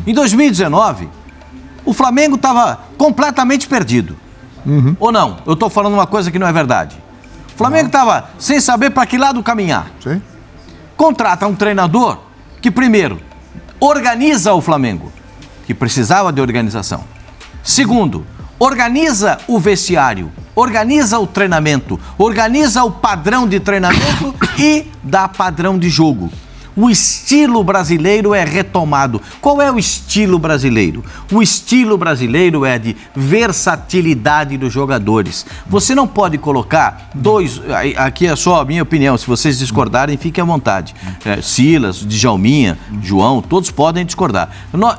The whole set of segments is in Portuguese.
Em 2019, o Flamengo estava completamente perdido. Ou não? Eu estou falando uma coisa que não é verdade. O Flamengo estava sem saber para que lado caminhar. Sim. Contrata um treinador que, primeiro, organiza o Flamengo, que precisava de organização. Segundo, organiza o vestiário, organiza o treinamento, organiza o padrão de treinamento e dá padrão de jogo. O estilo brasileiro é retomado. Qual é o estilo brasileiro? O estilo brasileiro é de versatilidade dos jogadores. Você não pode colocar dois... Aqui é só a minha opinião, se vocês discordarem, fiquem à vontade. Silas, Djalminha, João, todos podem discordar.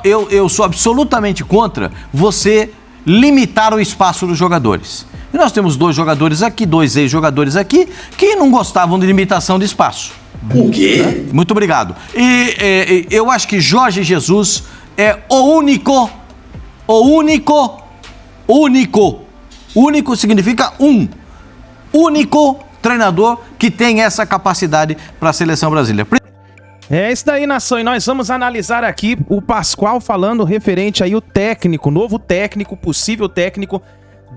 Eu sou absolutamente contra você limitar o espaço dos jogadores. E nós temos dois jogadores aqui, dois ex-jogadores aqui, que não gostavam de limitação de espaço. O quê? Muito obrigado. E eu acho que Jorge Jesus é único significa único treinador que tem essa capacidade para a seleção brasileira. É isso daí, nação, e nós vamos analisar aqui o Pascoal falando referente aí o técnico, novo técnico, possível técnico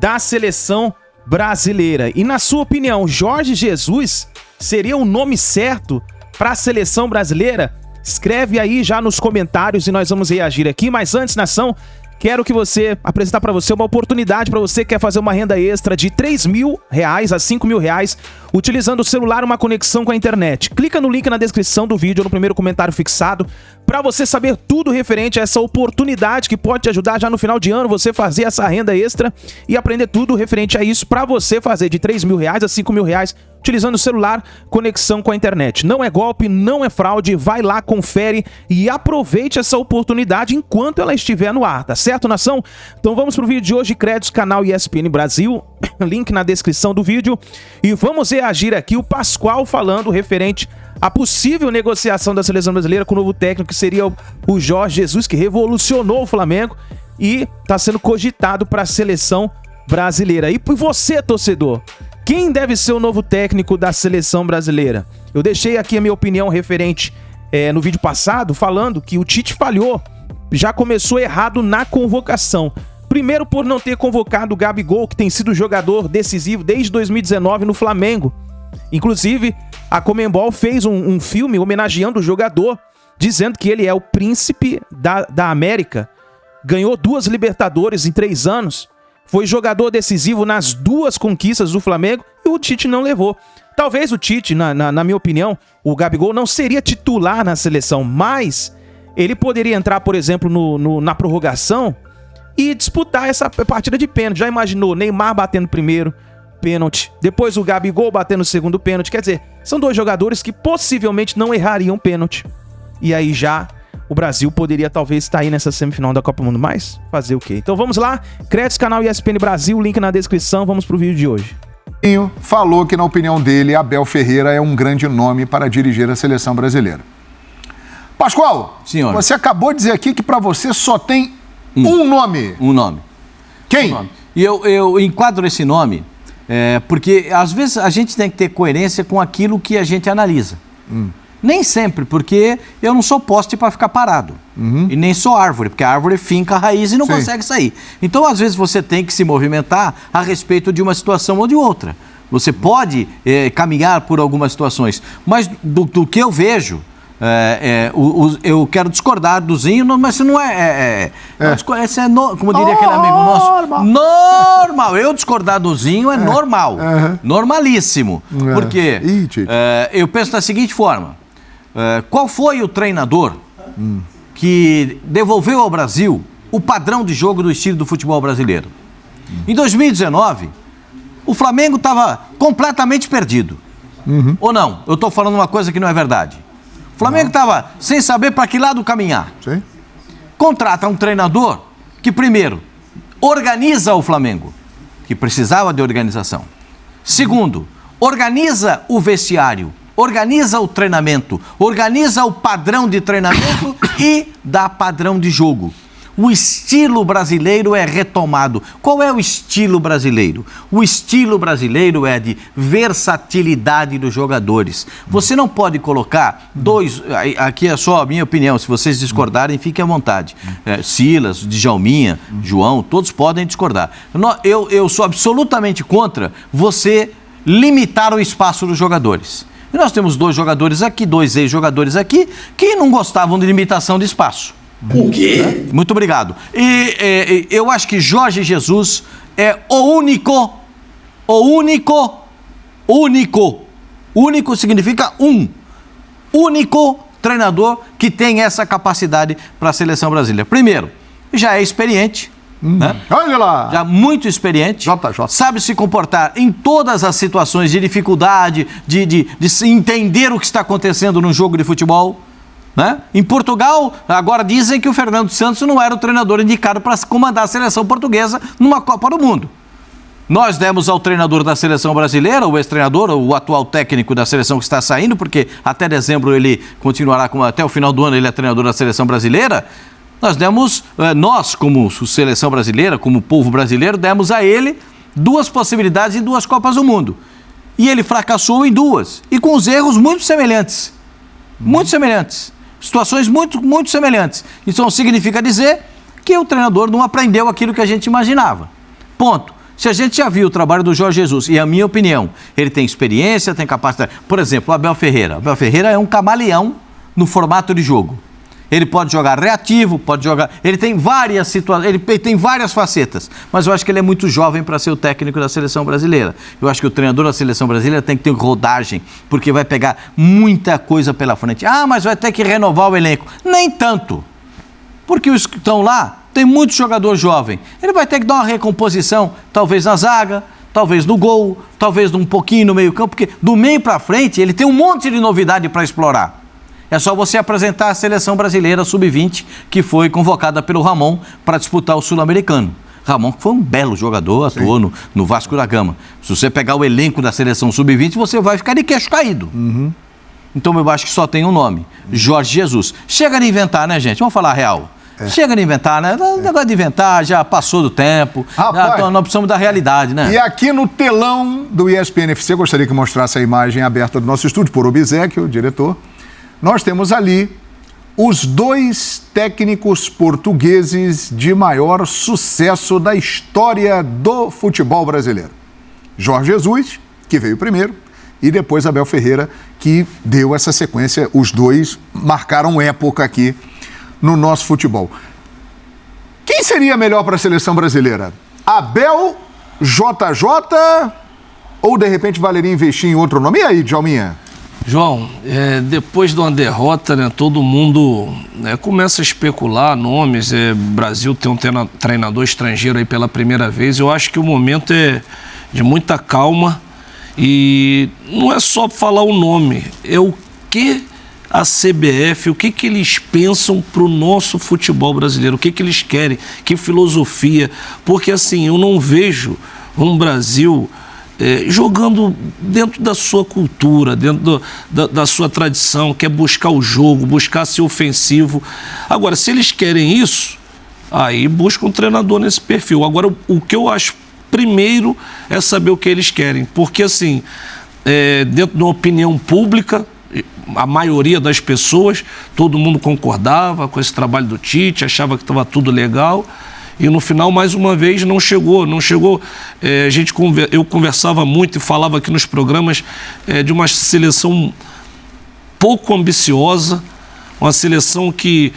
da seleção brasileira. E na sua opinião, Jorge Jesus seria o nome certo para a seleção brasileira? Escreve aí já nos comentários e nós vamos reagir aqui. Mas antes, nação, quero que você apresentar para você uma oportunidade para você que quer fazer uma renda extra de R$3.000 a R$5.000 utilizando o celular, uma conexão com a internet. Clica no link na descrição do vídeo ou no primeiro comentário fixado para você saber tudo referente a essa oportunidade que pode te ajudar já no final de ano você fazer essa renda extra e aprender tudo referente a isso para você fazer de R$3.000 a R$5.000 utilizando o celular, conexão com a internet. Não é golpe, não é fraude, vai lá, confere e aproveite essa oportunidade enquanto ela estiver no ar, tá certo, nação? Então vamos pro vídeo de hoje, créditos, canal ESPN Brasil, link na descrição do vídeo, e vamos reagir aqui o Pascoal falando referente à possível negociação da seleção brasileira com o novo técnico, que seria o Jorge Jesus, que revolucionou o Flamengo e está sendo cogitado para a seleção brasileira. E por você, torcedor, quem deve ser o novo técnico da seleção brasileira? Eu deixei aqui a minha opinião referente no vídeo passado, falando que o Tite falhou, já começou errado na convocação. Primeiro por não ter convocado o Gabigol, que tem sido jogador decisivo desde 2019 no Flamengo. Inclusive, a Conmebol fez um filme homenageando o jogador, dizendo que ele é o príncipe da América. Ganhou 2 Libertadores em 3 anos. Foi jogador decisivo nas 2 conquistas do Flamengo e o Tite não levou. Talvez o Tite, na minha opinião, o Gabigol não seria titular na seleção, mas ele poderia entrar, por exemplo, na prorrogação e disputar essa partida de pênalti. Já imaginou Neymar batendo primeiro pênalti, depois o Gabigol batendo o segundo pênalti? Quer dizer, são 2 jogadores que possivelmente não errariam pênalti. E aí já o Brasil poderia talvez estar aí nessa semifinal da Copa do Mundo, mas fazer o quê? Então vamos lá, créditos, canal ESPN Brasil, link na descrição, vamos pro vídeo de hoje. Falou que, na opinião dele, Abel Ferreira é um grande nome para dirigir a seleção brasileira. Pascoal, senhor, você acabou de dizer aqui que para você só tem um nome. Um nome. Quem? Um nome. E eu enquadro esse nome porque às vezes a gente tem que ter coerência com aquilo que a gente analisa. Nem sempre, porque eu não sou poste para ficar parado. E nem sou árvore, porque a árvore finca a raiz e não consegue sair. Então, às vezes, você tem que se movimentar a respeito de uma situação ou de outra. Você pode caminhar por algumas situações, mas do que eu vejo, eu quero discordar do Zinho, mas isso não como diria aquele amigo nosso, normal. Eu discordar do Zinho é normal, normalíssimo. Porque eu penso da seguinte forma: qual foi o treinador que devolveu ao Brasil o padrão de jogo do estilo do futebol brasileiro? Em 2019, o Flamengo estava completamente perdido. Ou não? Eu estou falando uma coisa que não é verdade. O Flamengo estava sem saber para que lado caminhar. Sim. Contrata um treinador que, primeiro, organiza o Flamengo, que precisava de organização. Segundo, organiza o vestiário, organiza o treinamento, organiza o padrão de treinamento e dá padrão de jogo. O estilo brasileiro é retomado. Qual é o estilo brasileiro? O estilo brasileiro é de versatilidade dos jogadores. Você não pode colocar dois... Aqui é só a minha opinião, se vocês discordarem, fiquem à vontade. Silas, Djalminha, João, todos podem discordar. Eu sou absolutamente contra você limitar o espaço dos jogadores. E nós temos dois jogadores aqui, dois ex-jogadores aqui, que não gostavam de limitação de espaço. O quê? Muito obrigado. E eu acho que Jorge Jesus é o único. Único significa único treinador que tem essa capacidade para a seleção brasileira. Primeiro, já é experiente. Né? Olha lá! Já muito experiente, sabe se comportar em todas as situações de dificuldade, de se entender o que está acontecendo no jogo de futebol. Né? Em Portugal, agora dizem que o Fernando Santos não era o treinador indicado para comandar a seleção portuguesa numa Copa do Mundo. Nós demos ao treinador da seleção brasileira, o ex-treinador, o atual técnico da seleção que está saindo, porque até dezembro ele continuará, até o final do ano ele é treinador da seleção brasileira. Nós demos, nós como seleção brasileira, como povo brasileiro, demos a ele 2 possibilidades em 2 Copas do Mundo. E ele fracassou em 2. E com os erros muito semelhantes. Muito semelhantes. Situações muito semelhantes. Isso significa dizer que o treinador não aprendeu aquilo que a gente imaginava. Ponto. Se a gente já viu o trabalho do Jorge Jesus, e a minha opinião, ele tem experiência, tem capacidade. Por exemplo, o Abel Ferreira. O Abel Ferreira é um camaleão no formato de jogo. Ele pode jogar reativo, pode jogar... Ele tem várias situações, ele tem várias facetas, mas eu acho que ele é muito jovem para ser o técnico da seleção brasileira. Eu acho que o treinador da seleção brasileira tem que ter rodagem, porque vai pegar muita coisa pela frente. Ah, mas vai ter que renovar o elenco. Nem tanto, porque os que estão lá, tem muito jogador jovem. Ele vai ter que dar uma recomposição, talvez na zaga, talvez no gol, talvez um pouquinho no meio campo, porque do meio para frente ele tem um monte de novidade para explorar. É só você apresentar a seleção brasileira sub-20, que foi convocada pelo Ramon para disputar o Sul-Americano. Ramon foi um belo jogador, atuou no Vasco da Gama. Se você pegar o elenco da seleção sub-20, você vai ficar de queixo caído. Então eu acho que só tem um nome, Jorge Jesus. Chega de inventar, né, gente? Vamos falar a real. Chega de inventar, né? O negócio de inventar já passou do tempo. Rapaz, nós precisamos da realidade, né? E aqui no telão do ESPN FC, gostaria que mostrasse a imagem aberta do nosso estúdio, por Obséquio, o diretor. Nós temos ali os 2 técnicos portugueses de maior sucesso da história do futebol brasileiro. Jorge Jesus, que veio primeiro, e depois Abel Ferreira, que deu essa sequência. Os 2 marcaram época aqui no nosso futebol. Quem seria melhor para a seleção brasileira? Abel, JJ ou, de repente, valeria investir em outro nome? E aí, Djalminha? João, depois de uma derrota, né, todo mundo começa a especular nomes. Brasil tem um treinador estrangeiro aí pela primeira vez. Eu acho que o momento é de muita calma e não é só falar o nome, é o que a CBF, o que eles pensam para o nosso futebol brasileiro, o que eles querem, que filosofia. Porque assim, eu não vejo um Brasil... jogando dentro da sua cultura, dentro da sua tradição, que é buscar o jogo, buscar ser ofensivo. Agora, se eles querem isso, aí busca um treinador nesse perfil. Agora, o que eu acho primeiro é saber o que eles querem, porque assim, dentro de uma opinião pública, a maioria das pessoas, todo mundo concordava com esse trabalho do Tite, achava que estava tudo legal. E no final, mais uma vez, não chegou. Eu conversava muito e falava aqui nos programas de uma seleção pouco ambiciosa, uma seleção que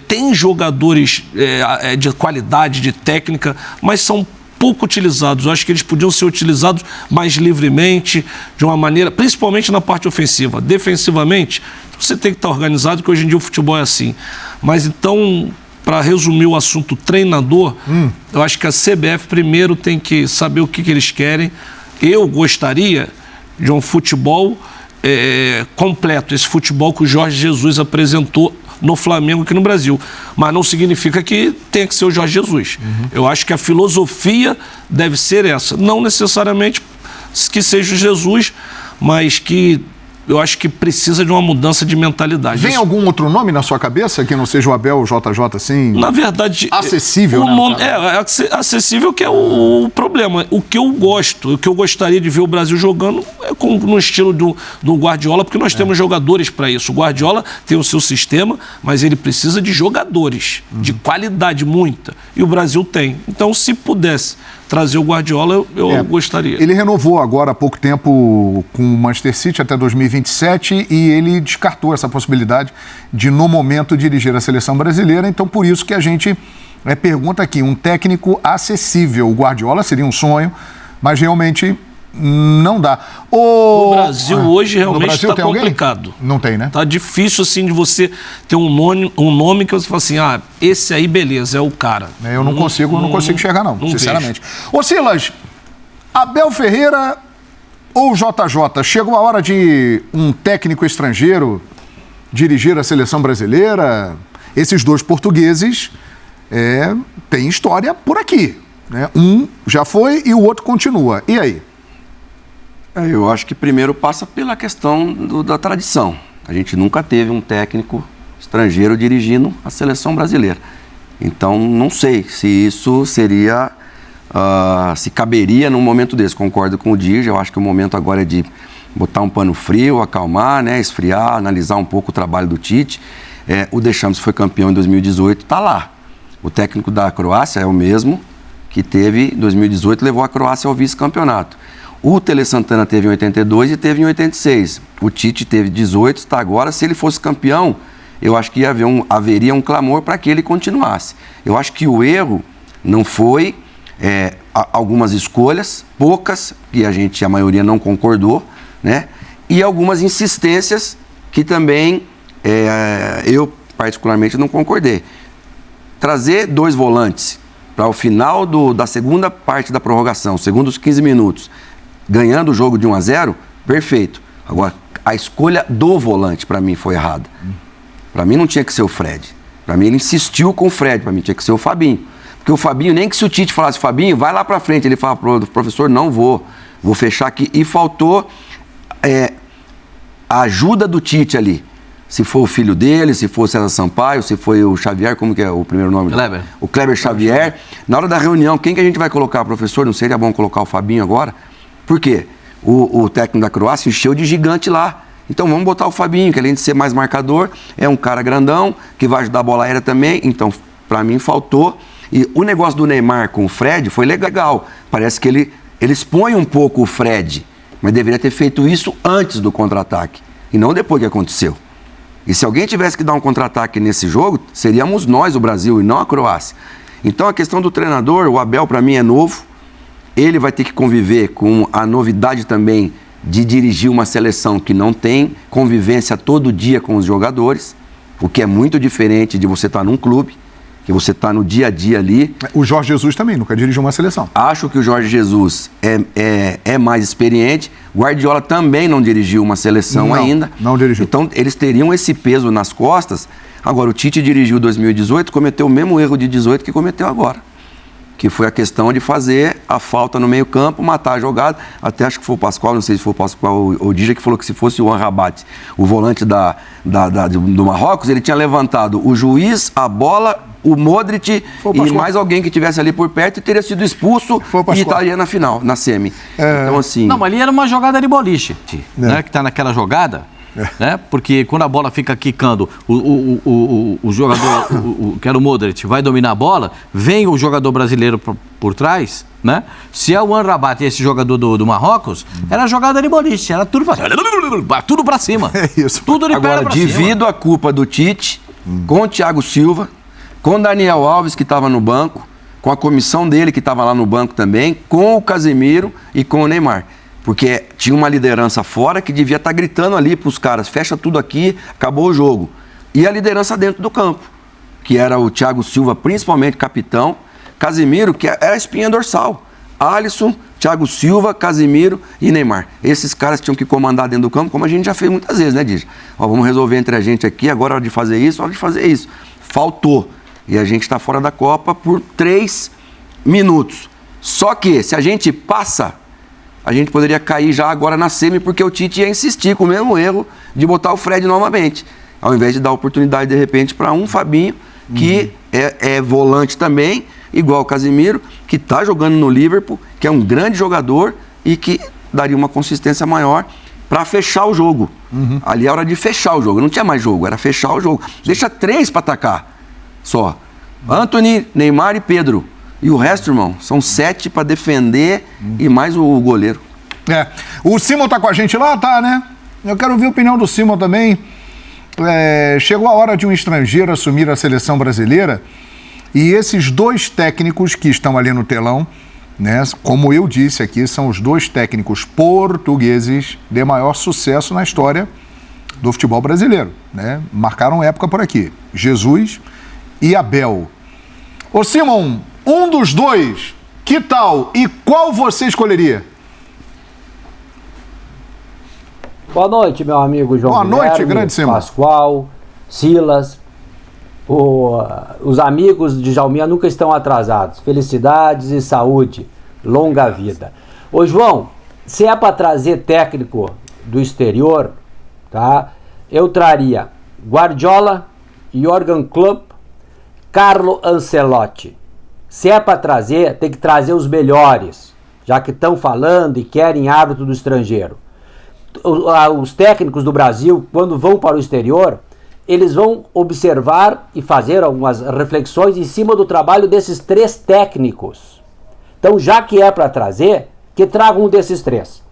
tem jogadores de qualidade, de técnica, mas são pouco utilizados. Eu acho que eles podiam ser utilizados mais livremente, de uma maneira, principalmente na parte ofensiva. Defensivamente, você tem que estar organizado, porque hoje em dia o futebol é assim. Mas então... Para resumir o assunto treinador, eu acho que a CBF primeiro tem que saber o que eles querem. Eu gostaria de um futebol completo, esse futebol que o Jorge Jesus apresentou no Flamengo aqui no Brasil. Mas não significa que tenha que ser o Jorge Jesus. Eu acho que a filosofia deve ser essa. Não necessariamente que seja o Jesus, mas que eu acho que precisa de uma mudança de mentalidade. Vem algum outro nome na sua cabeça que não seja o Abel, o JJ, assim? Na verdade... Acessível, o né? nome, acessível que é o problema. O que eu gosto, o que eu gostaria de ver o Brasil jogando é no estilo do Guardiola, porque nós temos jogadores para isso. O Guardiola tem o seu sistema, mas ele precisa de jogadores, de qualidade muita. E o Brasil tem. Então, se pudesse trazer o Guardiola, eu gostaria. Ele renovou agora há pouco tempo com o Manchester City até 2027 e ele descartou essa possibilidade de, no momento, dirigir a seleção brasileira. Então, por isso que a gente pergunta aqui, um técnico acessível. O Guardiola seria um sonho, mas realmente não dá. O Brasil hoje realmente está complicado. Alguém? Não tem, né? Tá difícil, assim, de você ter um nome que você fala assim, esse aí, beleza, é o cara. Eu não consigo enxergar, não sinceramente. Vejo. Ô, Silas, Abel Ferreira ou JJ, chegou a hora de um técnico estrangeiro dirigir a seleção brasileira? Esses dois portugueses têm história por aqui, né? Um já foi e o outro continua. E aí? Eu acho que primeiro passa pela questão da tradição. A gente nunca teve um técnico estrangeiro dirigindo a seleção brasileira. Então, não sei se isso seria, se caberia num momento desse. Concordo com o Dirja, eu acho que o momento agora é de botar um pano frio, acalmar, né, esfriar, analisar um pouco o trabalho do Tite. O Deschamps foi campeão em 2018, está lá. O técnico da Croácia é o mesmo que teve em 2018, levou a Croácia ao vice-campeonato. O Tele Santana teve em 82 e teve em 86. O Tite teve 18, está agora. Se ele fosse campeão, eu acho que haveria um clamor para que ele continuasse. Eu acho que o erro não foi algumas escolhas, poucas, que a maioria não concordou, né? E algumas insistências que também eu particularmente não concordei. Trazer 2 volantes para o final da segunda parte da prorrogação, segundos 15 minutos, ganhando o jogo de 1-0, perfeito. Agora, a escolha do volante, para mim, foi errada. Para mim, não tinha que ser o Fred. Para mim, ele insistiu com o Fred. Para mim, tinha que ser o Fabinho. Porque o Fabinho, nem que se o Tite falasse, Fabinho, vai lá para frente. Ele fala pro professor, não vou fechar aqui. E faltou a ajuda do Tite ali. Se for o filho dele, se for o César Sampaio, se foi o Xavier, como que é o primeiro nome? Kleber. O Kleber Xavier. Na hora da reunião, quem que a gente vai colocar, professor? Não seria bom colocar o Fabinho agora? Por quê? O técnico da Croácia encheu de gigante lá. Então vamos botar o Fabinho, que além de ser mais marcador, é um cara grandão, que vai ajudar a bola aérea também. Então, para mim, faltou. E o negócio do Neymar com o Fred foi legal. Parece que ele expõe um pouco o Fred, mas deveria ter feito isso antes do contra-ataque, e não depois que aconteceu. E se alguém tivesse que dar um contra-ataque nesse jogo, seríamos nós, o Brasil, e não a Croácia. Então a questão do treinador, o Abel, para mim, é novo. Ele vai ter que conviver com a novidade também de dirigir uma seleção que não tem convivência todo dia com os jogadores, o que é muito diferente de você estar num clube, que você está no dia a dia ali. O Jorge Jesus também nunca dirigiu uma seleção. Acho que o Jorge Jesus é mais experiente. Guardiola também não dirigiu uma seleção ainda. Não dirigiu. Então, eles teriam esse peso nas costas. Agora, o Tite dirigiu 2018, cometeu o mesmo erro de 18 que cometeu agora. Que foi a questão de fazer a falta no meio-campo, matar a jogada. Até acho que foi o Pascoal, não sei se foi o Pascoal ou o Dija, que falou que se fosse o Amrabat, o volante do Marrocos, ele tinha levantado o juiz, a bola, o Modric e mais alguém que estivesse ali por perto e teria sido expulso e estaria na final, na semi. Então, assim... Não, mas ali era uma jogada de boliche, né? Que tá naquela jogada, né? Porque quando a bola fica quicando, o jogador, que era o Modric, vai dominar a bola, vem o jogador brasileiro por trás, né? Se é o Amrabat e esse jogador do Marrocos, era jogada de boliche, era tudo pra cima. Isso. Tudo de perna pra cima. Divido a culpa do Tite com o Thiago Silva, com o Daniel Alves, que estava no banco, com a comissão dele, que estava lá no banco também, com o Casemiro e com o Neymar. Porque tinha uma liderança fora que devia estar gritando ali para os caras, fecha tudo aqui, acabou o jogo. E a liderança dentro do campo, que era o Thiago Silva, principalmente capitão, Casemiro, que era a espinha dorsal, Alisson, Thiago Silva, Casemiro e Neymar. Esses caras tinham que comandar dentro do campo, como a gente já fez muitas vezes, né, Dija? Vamos resolver entre a gente aqui, agora é hora de fazer isso, hora de fazer isso. Faltou. E a gente está fora da Copa por 3 minutos. Só que, se a gente passa, a gente poderia cair já agora na semi, porque o Tite ia insistir com o mesmo erro de botar o Fred novamente, ao invés de dar oportunidade, de repente, para um Fabinho, que é volante também, igual o Casemiro, que está jogando no Liverpool, que é um grande jogador e que daria uma consistência maior para fechar o jogo. Ali é hora de fechar o jogo, não tinha mais jogo, era fechar o jogo. Deixa 3 para atacar só. Antony, Neymar e Pedro. E o resto, irmão, são 7 para defender e mais o goleiro. O Simon tá com a gente lá, tá, né? Eu quero ouvir a opinião do Simon também. Chegou a hora de um estrangeiro assumir a seleção brasileira e esses 2 técnicos que estão ali no telão, né, como eu disse aqui, são os 2 técnicos portugueses de maior sucesso na história do futebol brasileiro, né? Marcaram época por aqui, Jesus e Abel. Ô Simon, um dos 2, que tal e qual você escolheria? Boa noite, meu amigo João. Boa noite, Guilherme, grande Simon. Pascoal, Silas. Os amigos de Jalminha nunca estão atrasados. Felicidades e saúde. Longa vida. Ô, João, se é para trazer técnico do exterior, tá? Eu traria Guardiola, Jürgen Klopp, Carlo Ancelotti. Se é para trazer, tem que trazer os melhores, já que estão falando e querem árbitro do estrangeiro. Os técnicos do Brasil, quando vão para o exterior, eles vão observar e fazer algumas reflexões em cima do trabalho desses 3 técnicos. Então, já que é para trazer, que traga um desses 3.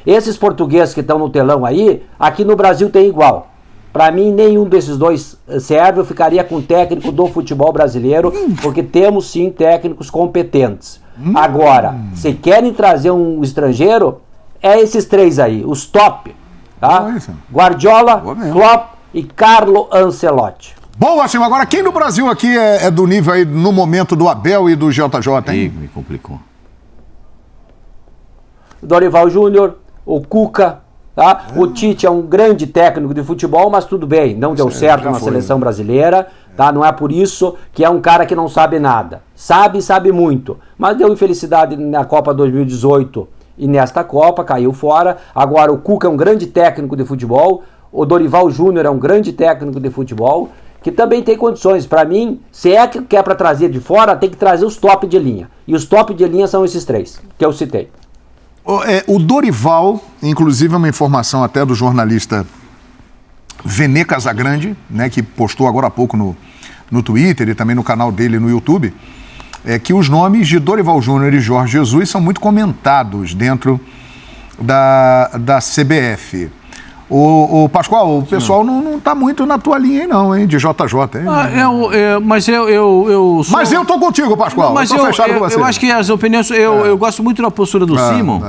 Esses portugueses que estão no telão aí, aqui no Brasil tem igual. Para mim, nenhum desses 2 serve, eu ficaria com o técnico do futebol brasileiro, porque temos sim técnicos competentes. Agora, se querem trazer um estrangeiro, é esses 3 aí, os top, tá? Guardiola, Klopp e Carlo Ancelotti. Boa, Simon. Agora, quem no Brasil aqui é do nível aí, no momento, do Abel e do JJ, hein? Me complicou. Dorival Júnior, o Cuca, tá? O Tite é um grande técnico de futebol, mas tudo bem, não deu certo na seleção brasileira, tá? Não é por isso que é um cara que não sabe nada. Sabe muito, mas deu infelicidade na Copa 2018 e nesta Copa, caiu fora. Agora o Cuca é um grande técnico de futebol, o Dorival Júnior é um grande técnico de futebol, que também tem condições. Para mim, se é que quer para trazer de fora, tem que trazer os top de linha. E os top de linha são esses 3 que eu citei. O Dorival, inclusive é uma informação até do jornalista Vene Casagrande, né, que postou agora há pouco no Twitter e também no canal dele no YouTube, que os nomes de Dorival Júnior e Jorge Jesus são muito comentados dentro da CBF. O Pascoal, o pessoal não tá muito na tua linha aí não, hein, de JJ. Hein? Mas eu sou... Mas eu tô contigo, Pascoal. Mas eu tô fechado com você. Eu acho que as opiniões... Eu gosto muito da postura do Simon,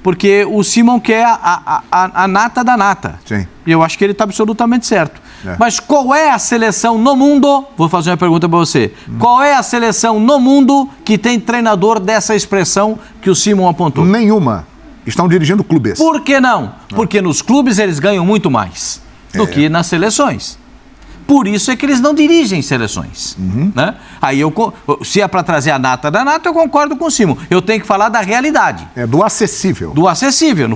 porque o Simon quer a nata da nata. Sim. E eu acho que ele está absolutamente certo. Mas qual é a seleção no mundo... Vou fazer uma pergunta para você. Qual é a seleção no mundo que tem treinador dessa expressão que o Simon apontou? Nenhuma. Estão dirigindo clubes. Por que não? Porque nos clubes eles ganham muito mais do que nas seleções. Por isso é que eles não dirigem seleções. Né? Aí se é para trazer a nata da nata, eu concordo com o Simon. Eu tenho que falar da realidade. Do acessível. Do acessível.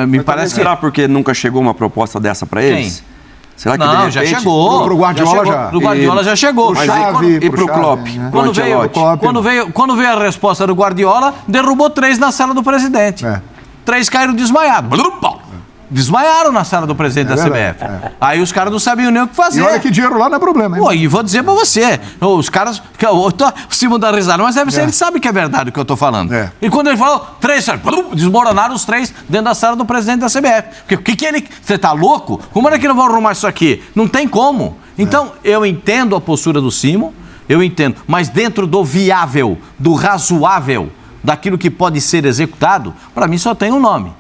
Me parece será porque nunca chegou uma proposta dessa para eles? Quem? Será que não, já chegou. Pro Guardiola já. Pro Guardiola já chegou. Pro Xavi, e pro Klopp? Né? Quando veio a resposta do Guardiola, derrubou 3 na sala do presidente. 3 caíram desmaiados. Desmaiaram na sala do presidente da CBF. Aí os caras não sabiam nem o que fazer. E olha que dinheiro lá não é problema, hein? Pô, e vou dizer pra você, os caras... O Simon dá risada, mas deve ser, ele sabe que é verdade o que eu tô falando. E quando ele falou, 3, desmoronaram os 3 dentro da sala do presidente da CBF. Porque o que ele... Você tá louco? Como é que não vão arrumar isso aqui? Não tem como. Então, eu entendo a postura do Simon, eu entendo, mas dentro do viável, do razoável, daquilo que pode ser executado, para mim só tem um nome.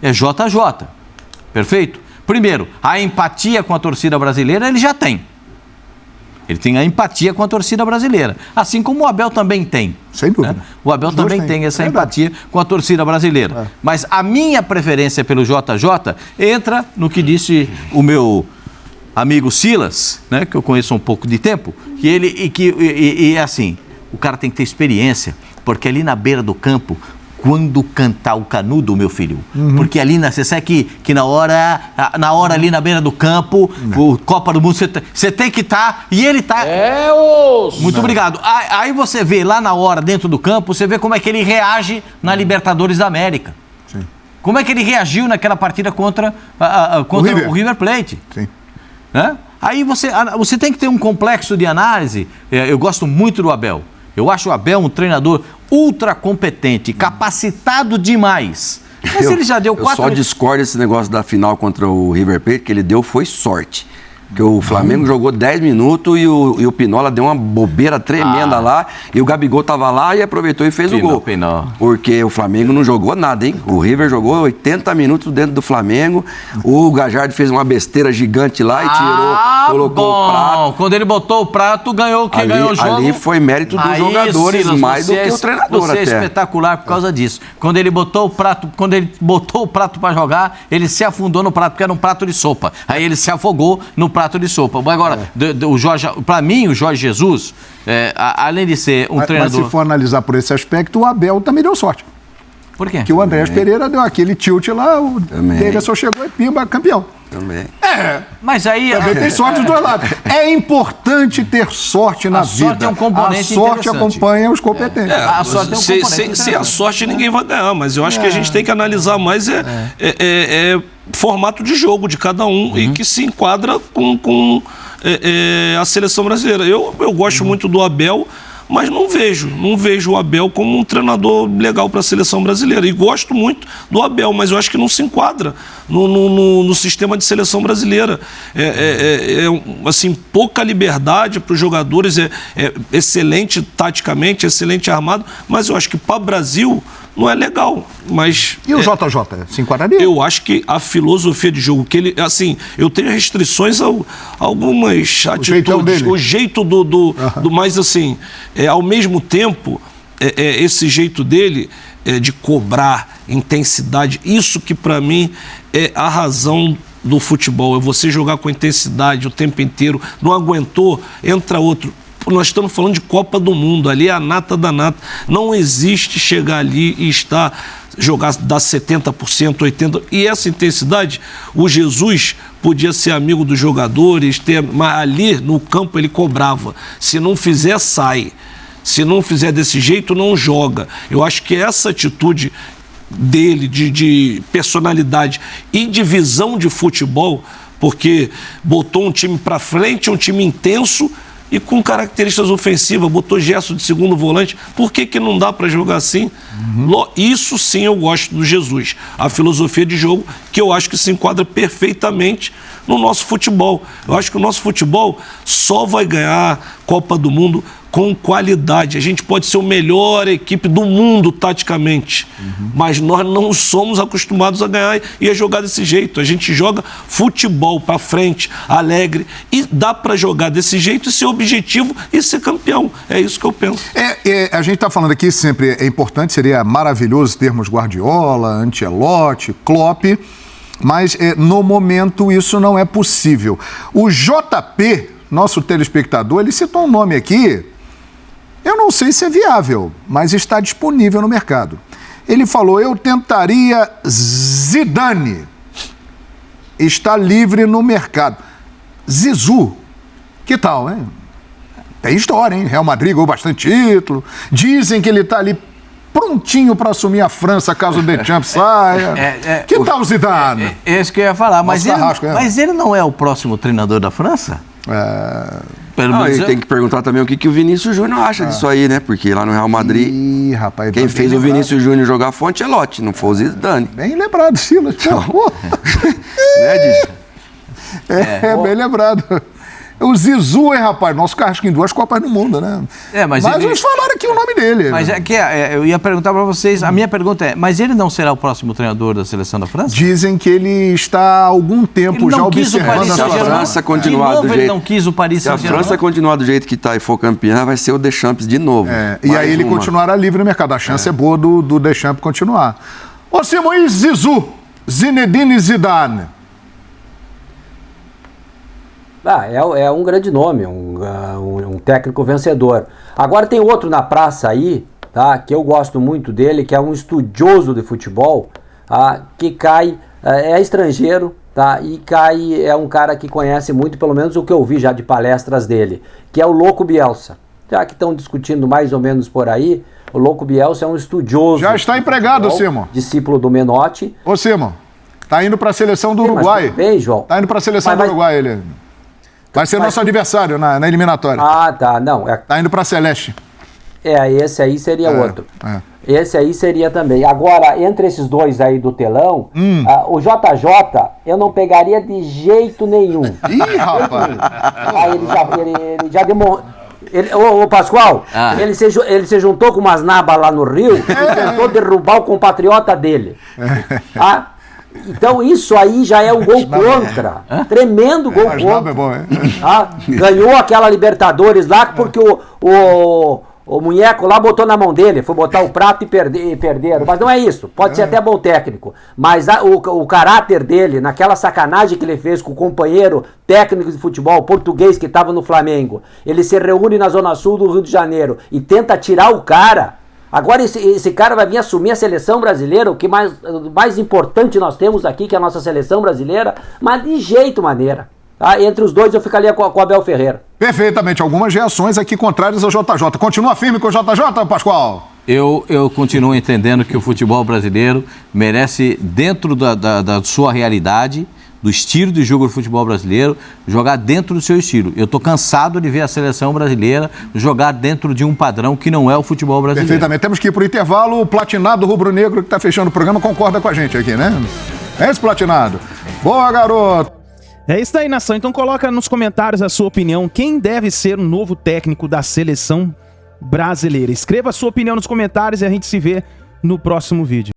É JJ. Perfeito? Primeiro, a empatia com a torcida brasileira ele já tem. Ele tem a empatia com a torcida brasileira. Assim como o Abel também tem. Sem dúvida. Né? O Abel também tem essa empatia com a torcida brasileira. Mas a minha preferência pelo JJ entra no que disse o meu amigo Silas, né, que eu conheço há um pouco de tempo, que é assim, o cara tem que ter experiência, porque ali na beira do campo quando cantar o Canudo, meu filho. Porque ali, você sabe que na hora ali na beira do campo, o Copa do Mundo, você tem que estar, e ele tá. Muito obrigado. Aí você vê lá na hora, dentro do campo, você vê como é que ele reage na Libertadores da América. Sim. Como é que ele reagiu naquela partida contra o River Plate. Sim. Né? Aí você tem que ter um complexo de análise. Eu gosto muito do Abel. Eu acho o Abel um treinador ultra competente, capacitado demais. Mas ele já deu 4... Eu só discordo desse negócio da final contra o River Plate, que ele deu foi sorte. Porque o Flamengo jogou 10 minutos e o Pinola deu uma bobeira tremenda lá. E o Gabigol tava lá e aproveitou e fez o gol. Porque o Flamengo não jogou nada, hein? O River jogou 80 minutos dentro do Flamengo. O Gajardo fez uma besteira gigante lá e tirou, colocou o prato. Quando ele botou o prato, ganhou quem ganhou o jogo. Ali foi mérito dos jogadores, Silas, mais do que o treinador você até. É espetacular por causa disso. Quando ele botou o prato para jogar, ele se afundou no prato, porque era um prato de sopa. Aí ele se afogou no prato de sopa. Agora, para mim, o Jorge Jesus, além de ser um treinador... Mas se for analisar por esse aspecto, o Abel também deu sorte. Por quê? Que o Andrés Pereira deu aquele tilt lá, o Davidson chegou e pimba, campeão. Também. Mas aí... Também tem sorte dos dois lados. É importante ter sorte na vida. Sorte é um componente a sorte interessante. acompanha os competentes. A sorte é um componente sem a sorte ninguém vai ganhar, mas eu acho que a gente tem que analisar mais formato de jogo de cada um e que se enquadra com a seleção brasileira. Eu gosto muito do Abel, mas não vejo o Abel como um treinador legal para a seleção brasileira. E gosto muito do Abel, mas eu acho que não se enquadra no sistema de seleção brasileira. Assim, pouca liberdade para os jogadores, excelente taticamente, excelente armado, mas eu acho que para o Brasil não é legal. Mas, e o JJ? Se enquadraria? Eu acho que a filosofia de jogo, que ele, assim, eu tenho restrições a algumas atitudes, o jeito do mais assim, ao mesmo tempo, esse jeito dele de cobrar intensidade, isso que para mim é a razão do futebol, é você jogar com intensidade o tempo inteiro, não aguentou, entra outro. Nós estamos falando de Copa do Mundo, ali é a nata da nata. Não existe chegar ali e jogar, dar 70%, 80%. E essa intensidade, o Jesus podia ser amigo dos jogadores, mas ali no campo ele cobrava. Se não fizer, sai. Se não fizer desse jeito, não joga. Eu acho que essa atitude dele, de personalidade e de visão de futebol, porque botou um time para frente, um time intenso, e com características ofensivas, botou Gerson de segundo volante, por que não dá para jogar assim? Isso sim eu gosto do Jesus, a filosofia de jogo que eu acho que se enquadra perfeitamente no nosso futebol. Eu acho que o nosso futebol só vai ganhar Copa do Mundo com qualidade. A gente pode ser a melhor equipe do mundo taticamente, mas nós não somos acostumados a ganhar e a jogar desse jeito. A gente joga futebol para frente, alegre, e dá para jogar desse jeito e ser objetivo e ser campeão. É isso que eu penso. A gente está falando aqui, sempre é importante, seria maravilhoso termos Guardiola, Ancelotti, Klopp, mas no momento isso não é possível. O JP, nosso telespectador, ele citou um nome aqui. Eu não sei se é viável, mas está disponível no mercado. Ele falou, eu tentaria Zidane. Está livre no mercado. Zizou, que tal, hein? Tem história, hein? Real Madrid ganhou bastante título. Dizem que ele está ali prontinho para assumir a França caso o Deschamps saia. Que tal o Zidane? É isso que eu ia falar, mas ele não é o próximo treinador da França? Ele tem que perguntar também o que o Vinícius Júnior acha disso aí, né? Porque lá no Real Madrid, rapaz, quem fez o Vinícius Júnior jogar foi o Ancelotti, não foi o Zidane. Bem lembrado, Silas. Então, né, Diz? Bem lembrado. O Zizou, hein, rapaz? Nosso Carrasco em 2 Copas do Mundo, né? Mas eles falaram aqui o nome dele. Mas eu ia perguntar para vocês, a minha pergunta é, mas ele não será o próximo treinador da seleção da França? Dizem que ele está há algum tempo já observando a França continuar do jeito. Ele não quis o Paris Saint-Germain. Se a França continuar do jeito que está e for campeã, vai ser o Deschamps de novo. E aí ele continuará livre no mercado. A chance é boa do Deschamps continuar. Ô Simões, Zizou, Zinedine Zidane. É um grande nome, um técnico vencedor. Agora tem outro na praça aí, tá? Que eu gosto muito dele, que é um estudioso de futebol, que cai, é estrangeiro, tá? E cai, é um cara que conhece muito, pelo menos o que eu vi já de palestras dele, que é o Louco Bielsa. Já que estão discutindo mais ou menos por aí, o Louco Bielsa é um estudioso. Já está empregado, Simon. Discípulo do Menotti. Ô, Simon, tá indo para a seleção do Uruguai. Bem, João. Tá indo para a seleção do Uruguai, ele. Vai ser nosso adversário na eliminatória. Tá, não. Tá indo para a Celeste. Esse aí seria outro. Esse aí seria também. Agora, entre esses dois aí do telão, o JJ, eu não pegaria de jeito nenhum. Ih, rapaz! Ele já demonstrou. Ô Pascoal, ele se juntou com umas nabas lá no Rio e tentou derrubar o compatriota dele. Então isso aí já é um gol contra. Tremendo gol contra. É bom, é? Ganhou aquela Libertadores lá porque o Munheco lá botou na mão dele, foi botar o prato e perderam. Mas não é isso, pode ser até bom técnico. Mas o caráter dele, naquela sacanagem que ele fez com o companheiro técnico de futebol português que estava no Flamengo, ele se reúne na Zona Sul do Rio de Janeiro e tenta tirar o cara. Agora esse cara vai vir assumir a seleção brasileira, o que mais importante nós temos aqui, que é a nossa seleção brasileira, mas de jeito maneira. Entre os dois eu ficaria com o Abel Ferreira. Perfeitamente. Algumas reações aqui contrárias ao JJ. Continua firme com o JJ, Pascoal? Eu continuo entendendo que o futebol brasileiro merece, dentro da sua realidade, do estilo de jogo do futebol brasileiro, jogar dentro do seu estilo. Eu estou cansado de ver a seleção brasileira jogar dentro de um padrão que não é o futebol brasileiro. Perfeitamente. Temos que ir para o intervalo. O Platinado Rubro-Negro, que está fechando o programa, concorda com a gente aqui, né? É esse, Platinado? Boa, garoto! É isso aí, nação. Então coloca nos comentários a sua opinião. Quem deve ser o novo técnico da seleção brasileira? Escreva a sua opinião nos comentários e a gente se vê no próximo vídeo.